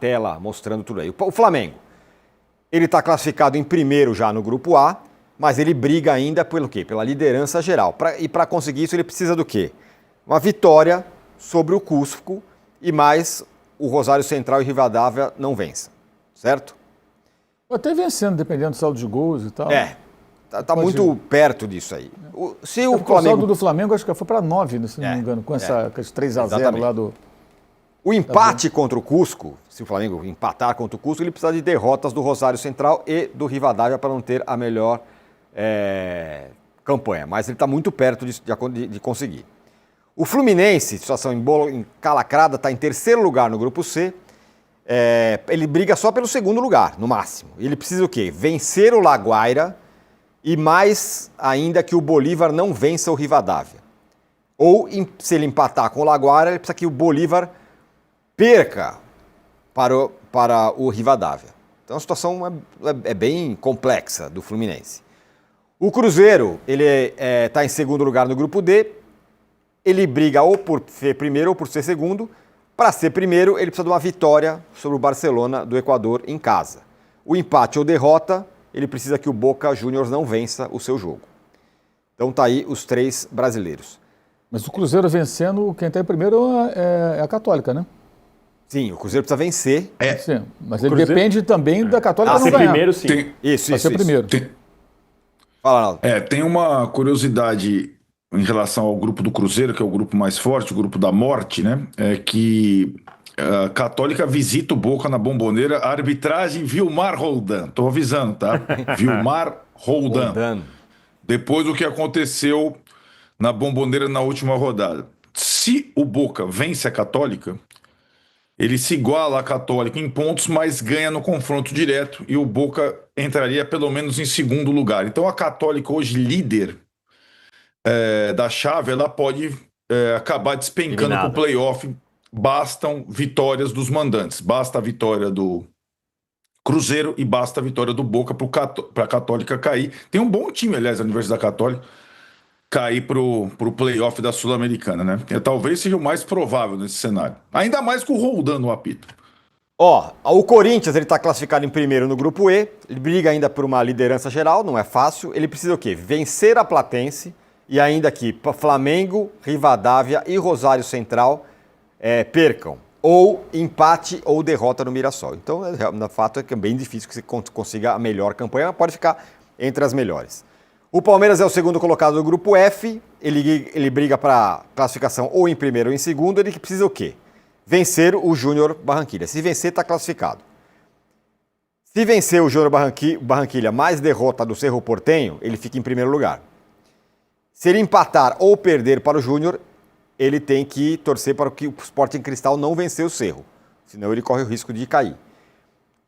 tela mostrando tudo aí. O Flamengo, ele está classificado em primeiro já no grupo A, mas ele briga ainda pelo quê? Pela liderança geral. E para conseguir isso ele precisa do quê? Uma vitória sobre o Cusco e mais o Rosário Central e Rivadavia não vençam, certo? Até vencendo, dependendo do saldo de gols e tal. Tá muito perto disso aí. O saldo do Flamengo acho que foi para 9, se não me engano, com esse 3-0 lá do... O empate contra o Cusco, se o Flamengo empatar contra o Cusco, ele precisa de derrotas do Rosário Central e do Rivadavia para não ter a melhor campanha. Mas ele está muito perto de conseguir. O Fluminense, situação encalacrada, está em terceiro lugar no grupo C. Ele briga só pelo segundo lugar, no máximo. Ele precisa o quê? Vencer o Laguaira e mais ainda que o Bolívar não vença o Rivadavia. Ou, se ele empatar com o Laguaira, ele precisa que o Bolívar perca para o Rivadavia. Então a situação é bem complexa do Fluminense. O Cruzeiro, ele está em segundo lugar no grupo D. Ele briga ou por ser primeiro ou por ser segundo. Para ser primeiro, ele precisa de uma vitória sobre o Barcelona do Equador em casa. O empate ou derrota, ele precisa que o Boca Juniors não vença o seu jogo. Então tá aí os 3 brasileiros. Mas o Cruzeiro vencendo, quem está em primeiro é a Católica, né? Sim, o Cruzeiro precisa vencer. Sim, mas ele depende também da Católica não ganhar. Primeiro, sim. Isso. Ser primeiro. Fala, Arnaldo. Tem uma curiosidade em relação ao grupo do Cruzeiro, que é o grupo mais forte, o grupo da morte, né? É que a Católica visita o Boca na Bombonera, a arbitragem Vilmar Roldan. Tô avisando, tá? Vilmar Roldan. Depois do que aconteceu na Bombonera na última rodada. Se o Boca vence a Católica, ele se iguala à Católica em pontos, mas ganha no confronto direto e o Boca entraria pelo menos em segundo lugar. Então a Católica hoje líder da chave, ela pode acabar despencando para o playoff. Bastam vitórias dos mandantes. Basta a vitória do Cruzeiro e basta a vitória do Boca para a Católica cair. Tem um bom time, aliás, a Universidade Católica cair para o playoff da Sul-Americana, né? Talvez seja o mais provável nesse cenário. Ainda mais com o Roldan no apito. O Corinthians, ele está classificado em primeiro no grupo E. Ele briga ainda por uma liderança geral, não é fácil. Ele precisa o quê? Vencer a Platense. E ainda que Flamengo, Rivadavia e Rosário Central percam. Ou empate ou derrota no Mirassol. Então, no fato é que é bem difícil que você consiga a melhor campanha, mas pode ficar entre as melhores. O Palmeiras é o segundo colocado do grupo F. Ele briga para classificação ou em primeiro ou em segundo. Ele precisa o quê? Vencer o Júnior Barranquilla. Se vencer, está classificado. Se vencer o Júnior Barranquilla mais derrota do Cerro Porteño, ele fica em primeiro lugar. Se ele empatar ou perder para o Júnior, ele tem que torcer para que o Sporting Cristal não vencer o Cerro. Senão ele corre o risco de cair.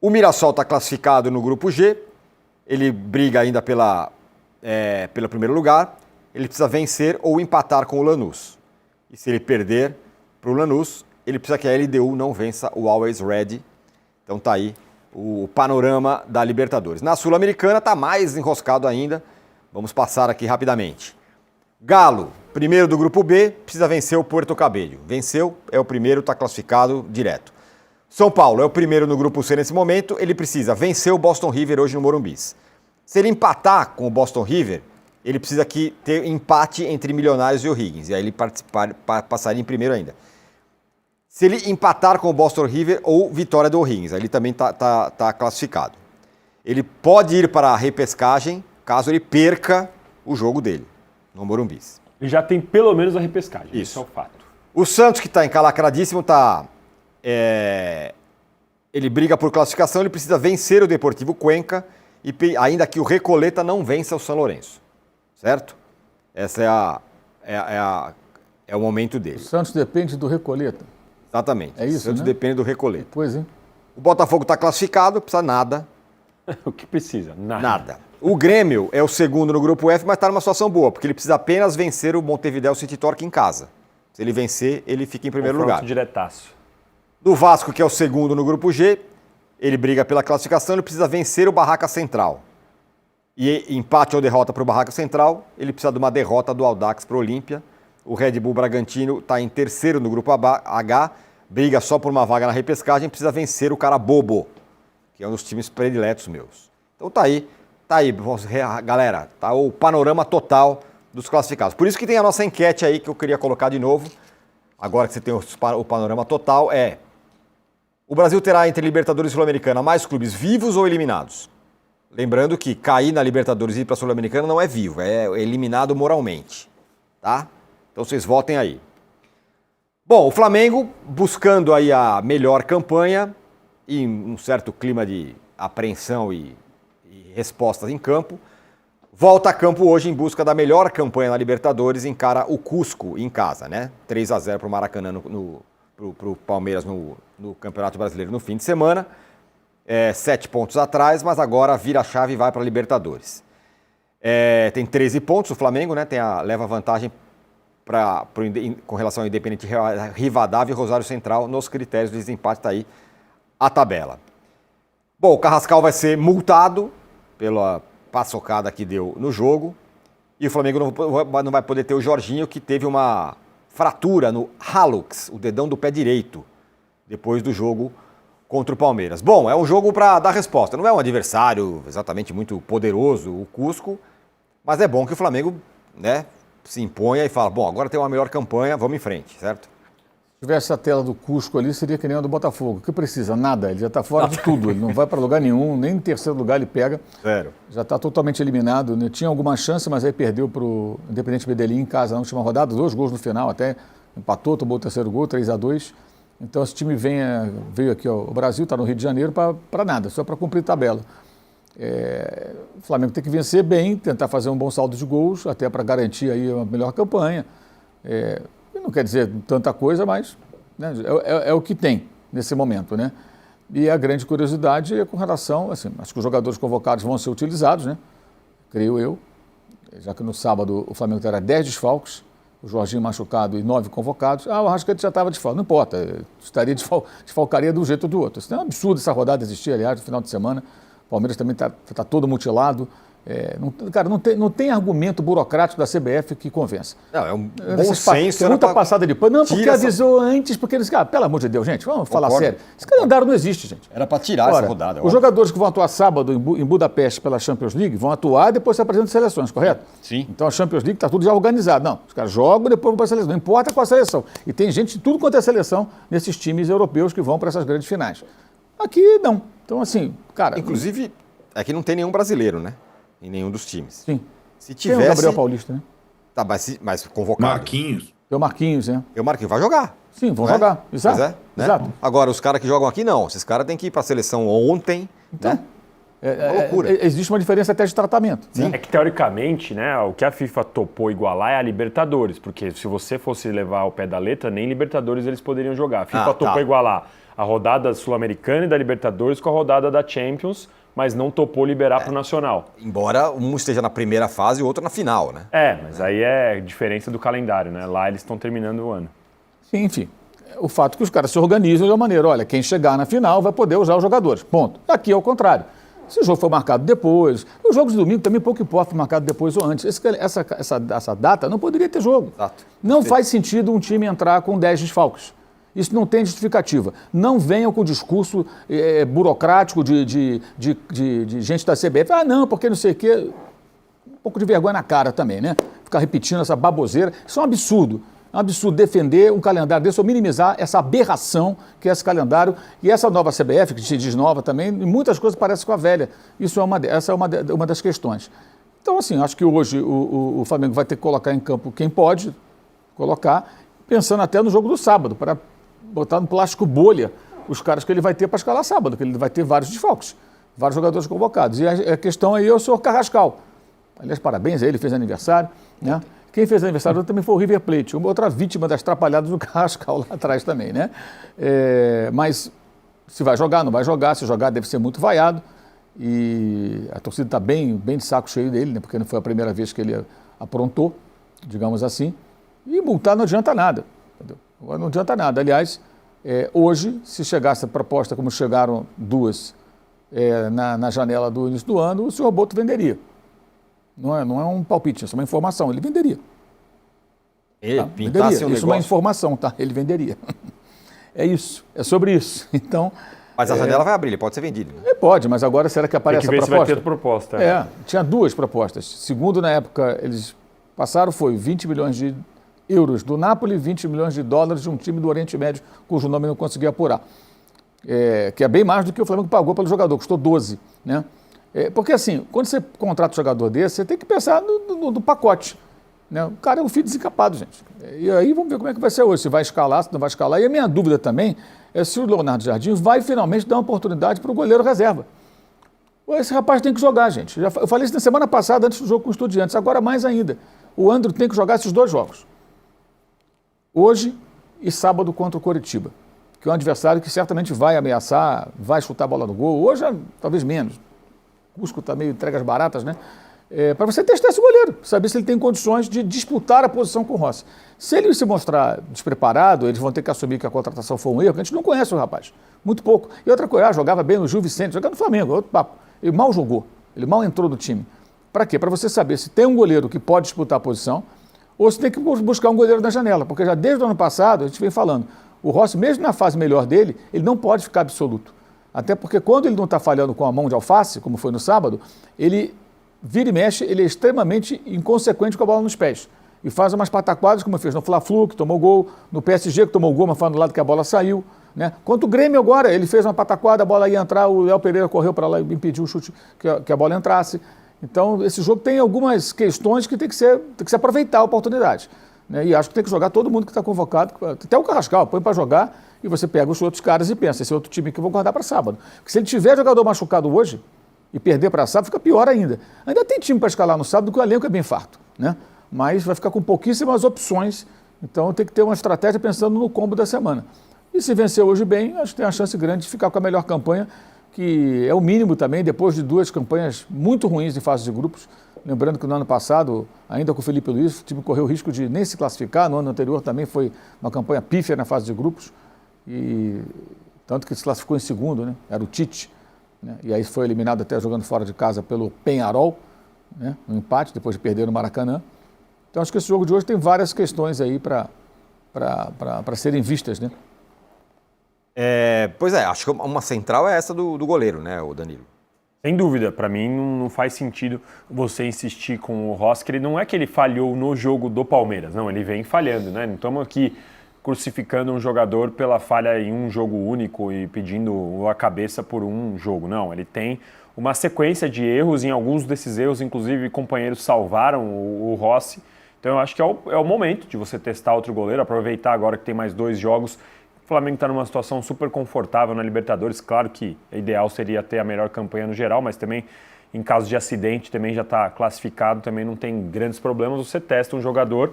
O Mirassol está classificado no grupo G. Ele briga ainda pelo primeiro lugar. Ele precisa vencer ou empatar com o Lanús. E se ele perder para o Lanús, ele precisa que a LDU não vença o Always Ready. Então tá aí o panorama da Libertadores. Na Sul-Americana está mais enroscado ainda. Vamos passar aqui rapidamente. Galo, primeiro do grupo B, precisa vencer o Puerto Cabello. Venceu, é o primeiro, está classificado direto. São Paulo é o primeiro no grupo C nesse momento, ele precisa vencer o Boston River hoje no Morumbis. Se ele empatar com o Boston River, ele precisa ter empate entre Milionários e O'Higgins, e aí ele passaria em primeiro ainda. Se ele empatar com o Boston River ou vitória do O'Higgins, aí ele também está classificado. Ele pode ir para a repescagem caso ele perca o jogo dele no Morumbis. Ele já tem pelo menos a repescagem. Isso é o fato. O Santos, que está encalacradíssimo, ele briga por classificação, ele precisa vencer o Deportivo Cuenca, e ainda que o Recoleta não vença o São Lourenço. Certo? Esse é o momento dele. O Santos depende do Recoleta. Exatamente. É isso, o Santos né? depende do Recoleta. Pois, hein? O Botafogo está classificado, precisa nada. O que precisa? Nada. O Grêmio é o segundo no grupo F, mas está numa situação boa, porque ele precisa apenas vencer o Montevideo City Torque em casa. Se ele vencer, ele fica em primeiro lugar. Diretaço. Do Vasco, que é o segundo no grupo G, ele briga pela classificação, ele precisa vencer o Barraca Central. E empate ou derrota para o Barraca Central, ele precisa de uma derrota do Audax para o Olímpia. O Red Bull Bragantino está em terceiro no grupo H, briga só por uma vaga na repescagem, precisa vencer o cara bobo, que é um dos times prediletos meus. Então tá aí, galera, tá o panorama total dos classificados. Por isso que tem a nossa enquete aí que eu queria colocar de novo, agora que você tem o panorama total, o Brasil terá entre Libertadores e Sul-Americana mais clubes vivos ou eliminados? Lembrando que cair na Libertadores e ir para a Sul-Americana não é vivo, é eliminado moralmente, tá? Então vocês votem aí. Bom, o Flamengo buscando aí a melhor campanha e um certo clima de apreensão e respostas em campo, volta a campo hoje em busca da melhor campanha na Libertadores, encara o Cusco em casa, né? 3-0 para o Maracanã pro Palmeiras no Campeonato Brasileiro no fim de semana. 7 pontos atrás, mas agora vira a chave e vai para a Libertadores. Tem 13 pontos o Flamengo, né? Leva vantagem com relação ao Independente Rivadavia e Rosário Central nos critérios de desempate, está aí a tabela. Bom, o Carrascal vai ser multado pela paçocada que deu no jogo e o Flamengo não vai poder ter o Jorginho, que teve uma fratura no hallux, o dedão do pé direito, depois do jogo contra o Palmeiras. Bom, é um jogo para dar resposta. Não é um adversário exatamente muito poderoso, o Cusco, mas é bom que o Flamengo, né, se imponha e fala, bom, agora tem uma melhor campanha, vamos em frente, certo? Se tivesse a tela do Cusco ali, seria que nem a do Botafogo. O que precisa? Nada. Ele já está fora de tudo. Ele não vai para lugar nenhum, nem em terceiro lugar ele pega. Sério? Já está totalmente eliminado. Né? Tinha alguma chance, mas aí perdeu para o Independente Medellín em casa na última rodada. 2 gols no final, até empatou, tomou o terceiro gol, 3-2. Então esse time veio aqui, ó, o Brasil está no Rio de Janeiro para nada, só para cumprir tabela. O Flamengo tem que vencer bem, tentar fazer um bom saldo de gols, até para garantir aí uma melhor campanha. Não quer dizer tanta coisa, mas né, é o que tem nesse momento, né? E a grande curiosidade é com relação, assim, acho que os jogadores convocados vão ser utilizados, né? Creio eu, já que no sábado o Flamengo terá 10 desfalques, o Jorginho machucado e 9 convocados. O Arrascaeta já estava desfalcado, não importa, desfalcaria de um jeito ou do outro. Isso é um absurdo essa rodada existir, aliás, no final de semana. O Palmeiras também está todo mutilado. Cara, não tem argumento burocrático da CBF que convença. Não, é um bom senso. Muita passada de pano. Não, porque avisou antes, porque eles... pelo amor de Deus, gente, vamos falar sério. Esse calendário não existe, gente. Era para tirar essa rodada. Os jogadores que vão atuar sábado em Budapeste pela Champions League vão atuar e depois se apresentam seleções, correto? Sim. Então a Champions League está tudo já organizado. Não, os caras jogam e depois vão para a seleção. Não importa qual a seleção. E tem gente de tudo quanto é seleção nesses times europeus que vão para essas grandes finais. Aqui, não. Então, assim, cara... Inclusive, aqui não tem nenhum brasileiro, né? Em nenhum dos times. Sim. Se tivesse... Tem o Gabriel Paulista, né? Tá, mas convocado. Marquinhos. Tem o Marquinhos, né? E o Marquinhos vai jogar. Sim, vão jogar. Exato. Pois né? Exato. Agora, os caras que jogam aqui, não. Esses caras têm que ir para a seleção ontem, então, né? É uma loucura. Existe uma diferença até de tratamento. Sim. É que, teoricamente, né, o que a FIFA topou igualar é a Libertadores, porque se você fosse levar ao pé da letra, nem Libertadores eles poderiam jogar. A FIFA topou igualar a rodada sul-americana e da Libertadores com a rodada da Champions, mas não topou liberar para o Nacional. Embora um esteja na primeira fase e o outro na final, né? Mas aí é diferença do calendário, né? Lá eles estão terminando o ano. Sim, enfim. O fato é que os caras se organizam de uma maneira, olha, quem chegar na final vai poder usar os jogadores, ponto. Aqui é o contrário. Se o jogo for marcado depois, os jogos de domingo também pouco importa se marcado depois ou antes. Essa data não poderia ter jogo. Exato. Não faz sentido um time entrar com 10 desfalques. Isso não tem justificativa. Não venham com o discurso burocrático de gente da CBF. Não, porque não sei o quê. Um pouco de vergonha na cara também, né? Ficar repetindo essa baboseira. Isso é um absurdo. É um absurdo defender um calendário desse ou minimizar essa aberração que é esse calendário. E essa nova CBF, que se diz nova também, em muitas coisas parece com a velha. Essa é uma das questões. Então, assim, acho que hoje o Flamengo vai ter que colocar em campo quem pode colocar, pensando até no jogo do sábado, para botar no plástico bolha os caras que ele vai ter para escalar sábado, que ele vai ter vários desfalques, vários jogadores convocados. E a questão aí é o senhor Carrascal. Aliás, parabéns a ele, fez aniversário, né? Quem fez aniversário também foi o River Plate, uma outra vítima das trapalhadas do Carrascal lá atrás também, né? Mas se vai jogar, não vai jogar, se jogar deve ser muito vaiado. E a torcida está bem de saco cheio dele, né? Porque não foi a primeira vez que ele aprontou, digamos assim. E multar não adianta nada. Entendeu? Agora não adianta nada. Aliás, hoje, se chegasse a proposta como chegaram duas na janela do início do ano, o senhor Boto venderia. Não é um palpite, isso é uma informação. Ele venderia. Ele tá? pintasse venderia. Isso é uma informação, tá? Ele venderia. É isso, é sobre isso. Então... Mas a janela vai abrir, ele pode ser vendido. Né? Pode, mas agora será que aparece Tem que ver a se vai proposta? ter proposta. Tinha 2 propostas. Segundo, na época, eles passaram, foi 20 milhões de euros do Napoli, 20 milhões de dólares de um time do Oriente Médio, cujo nome não conseguia apurar. Que é bem mais do que o Flamengo pagou pelo jogador, custou 12. Né? Porque assim, quando você contrata um jogador desse, você tem que pensar no pacote. Né? O cara é um filho desencapado, gente. E aí vamos ver como é que vai ser hoje, se vai escalar, se não vai escalar. E a minha dúvida também é se o Leonardo Jardim vai finalmente dar uma oportunidade para o goleiro reserva. Esse rapaz tem que jogar, gente. Eu falei isso na semana passada, antes do jogo com o Estudiantes, agora mais ainda. O André tem que jogar esses 2 jogos. Hoje e sábado contra o Coritiba, que é um adversário que certamente vai ameaçar, vai chutar a bola no gol. Hoje, talvez menos. O Cusco está meio entregas baratas, né? Para você testar esse goleiro, saber se ele tem condições de disputar a posição com o Rossi. Se ele se mostrar despreparado, eles vão ter que assumir que a contratação foi um erro, porque a gente não conhece o rapaz, muito pouco. E outra coisa, jogava bem no Gil Vicente, jogava no Flamengo, outro papo. Ele mal jogou, ele mal entrou no time. Para quê? Para você saber se tem um goleiro que pode disputar a posição ou se tem que buscar um goleiro na janela, porque já desde o ano passado, a gente vem falando, o Rossi, mesmo na fase melhor dele, ele não pode ficar absoluto. Até porque quando ele não está falhando com a mão de alface, como foi no sábado, ele... vira e mexe, ele é extremamente inconsequente com a bola nos pés. E faz umas pataquadas, como fez no Fla-Flu, que tomou gol, no PSG, que tomou gol, mas foi no lado que a bola saiu. Né? Quanto o Grêmio agora, ele fez uma pataquada, a bola ia entrar, o Léo Pereira correu para lá e impediu o chute, que a bola entrasse. Então, esse jogo tem algumas questões que tem que se aproveitar a oportunidade. Né? E acho que tem que jogar todo mundo que está convocado, até o Carrascal, põe para jogar e você pega os outros caras e pensa, esse é outro time que eu vou guardar para sábado. Porque se ele tiver jogador machucado hoje, e perder para sábado, fica pior ainda. Ainda tem time para escalar no sábado, que o elenco é bem farto, né? Mas vai ficar com pouquíssimas opções, então tem que ter uma estratégia pensando no combo da semana. E se vencer hoje bem, acho que tem uma chance grande de ficar com a melhor campanha, que é o mínimo também, depois de 2 campanhas muito ruins em fase de grupos. Lembrando que no ano passado, ainda com o Felipe Luiz, o time correu o risco de nem se classificar, no ano anterior também foi uma campanha pífia na fase de grupos, e tanto que se classificou em segundo, né? Era o Tite. Né? E aí foi eliminado até jogando fora de casa pelo Peñarol, né? No empate, depois de perder no Maracanã. Então acho que esse jogo de hoje tem várias questões aí para serem vistas, né? Pois é, acho que uma central é essa do goleiro, né, o Danilo? Sem dúvida, para mim não faz sentido você insistir com o Rossi, que ele não é que ele falhou no jogo do Palmeiras, não, ele vem falhando, né? Não estamos aqui crucificando um jogador pela falha em um jogo único e pedindo a cabeça por um jogo. Não, ele tem uma sequência de erros, em alguns desses erros, inclusive, companheiros salvaram o Rossi. Então eu acho que é o momento de você testar outro goleiro, aproveitar agora que tem mais 2 jogos. O Flamengo está numa situação super confortável na Libertadores. Claro que o ideal seria ter a melhor campanha no geral, mas também, em caso de acidente, também já está classificado, também não tem grandes problemas. Você testa um jogador.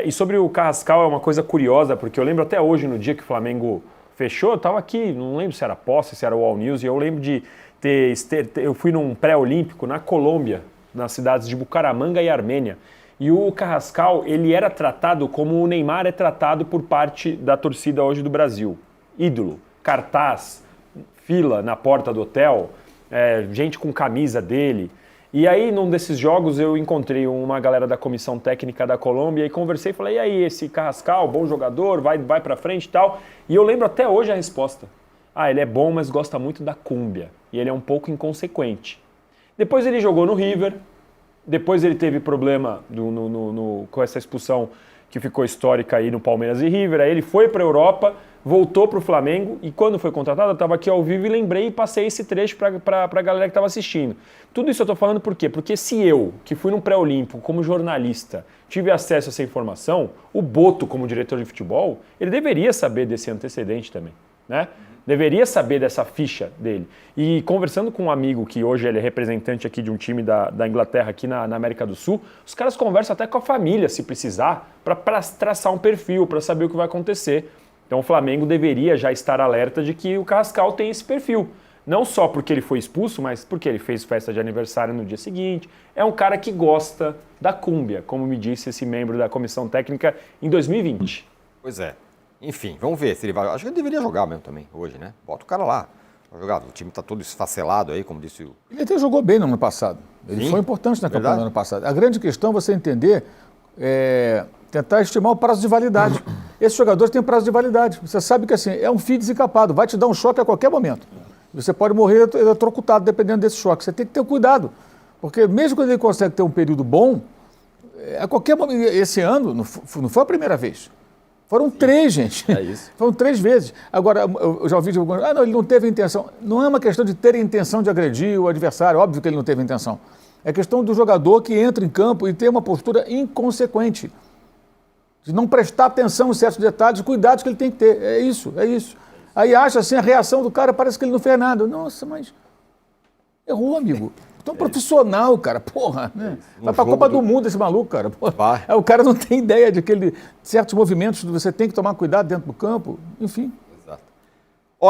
E sobre o Carrascal é uma coisa curiosa, porque eu lembro até hoje, no dia que o Flamengo fechou, eu estava aqui, não lembro se era Posse, se era o All News, e eu lembro de eu fui num pré-olímpico na Colômbia, nas cidades de Bucaramanga e Armênia, e o Carrascal, ele era tratado como o Neymar é tratado por parte da torcida hoje do Brasil. Ídolo, cartaz, fila na porta do hotel, gente com camisa dele. E aí, num desses jogos, eu encontrei uma galera da comissão técnica da Colômbia e conversei, falei, e aí, esse Carrascal, bom jogador, vai pra frente e tal. E eu lembro até hoje a resposta. Ele é bom, mas gosta muito da cúmbia. E ele é um pouco inconsequente. Depois ele jogou no River, depois ele teve problema com essa expulsão que ficou histórica aí no Palmeiras e River, aí ele foi para a Europa, voltou para o Flamengo e quando foi contratado eu estava aqui ao vivo e lembrei e passei esse trecho para a galera que estava assistindo. Tudo isso eu estou falando por quê? Porque se eu, que fui num pré-olímpico como jornalista, tive acesso a essa informação, o Boto, como diretor de futebol, ele deveria saber desse antecedente também, né? Deveria saber dessa ficha dele. E conversando com um amigo que hoje ele é representante aqui de um time da Inglaterra aqui na América do Sul, os caras conversam até com a família, se precisar, para traçar um perfil, para saber o que vai acontecer. Então o Flamengo deveria já estar alerta de que o Carrascal tem esse perfil. Não só porque ele foi expulso, mas porque ele fez festa de aniversário no dia seguinte. É um cara que gosta da cúmbia, como me disse esse membro da comissão técnica em 2020. Pois é. Enfim, vamos ver se ele vai... Acho que ele deveria jogar mesmo também, hoje, né? Bota o cara lá. Vai jogar. O time tá todo esfacelado aí, como disse o... Ele até jogou bem no ano passado. Ele foi importante na campanha do ano passado. A grande questão é você entender, tentar estimar o prazo de validade. Esses jogadores têm prazo de validade. Você sabe que assim, é um fio desencapado, vai te dar um choque a qualquer momento. Você pode morrer eletrocutado dependendo desse choque. Você tem que ter cuidado. Porque mesmo quando ele consegue ter um período bom, a qualquer momento, esse ano, não foi a primeira vez. Foram 3, gente. É isso. Foram 3 vezes. Agora, eu já ouvi de alguns. Não, ele não teve intenção. Não é uma questão de ter intenção de agredir o adversário, óbvio que ele não teve intenção. É questão do jogador que entra em campo e tem uma postura inconsequente. De não prestar atenção em certos detalhes, cuidados que ele tem que ter. É isso, é isso. Aí acha assim, a reação do cara parece que ele não fez nada. Nossa, mas errou, amigo. Então, profissional, cara, porra, né? Vai pra Copa do Mundo esse maluco, cara. Porra. O cara não tem ideia de que certos movimentos você tem que tomar cuidado dentro do campo. Enfim.